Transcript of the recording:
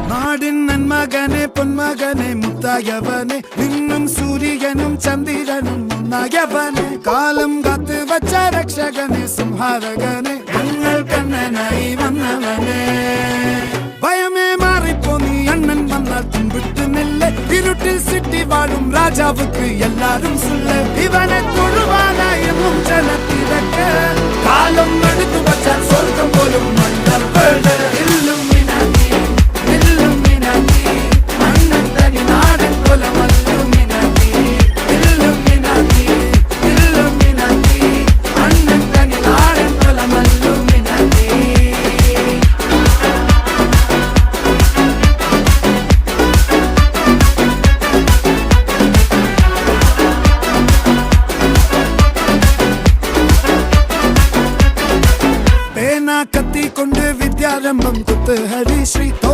നാടിൻ നന്മകനെ പൊന്മകനെ മുത്തായവനെ നിന്നും സൂര്യനും ചന്ദ്രനും ഒന്നായവനെ കാലം കാത്ത് വച്ച രക്ഷകനെ സംഹാരകനെ ഞങ്ങൾ കണ്ണനായി വന്നവനെ ഭയമേ മാറിപ്പോ നീ അണ്ണൻ വന്നാൽ തുമ്പിട്ടുന്നില്ല ഇരുട്ടിൽ സിറ്റി വാഴും രാജാവുക്ക് എല്ലാരും സുല്ല ഇവനെ തൊഴുവാനായും ജനത്തിരക്ക് കാലം എടുത്തു വച്ചാൽ സ്വർഗം പോലും കത്തിക്കൊണ്ട് വിദ്യാരംഭം കുത്ത് ഹരിശ്രീ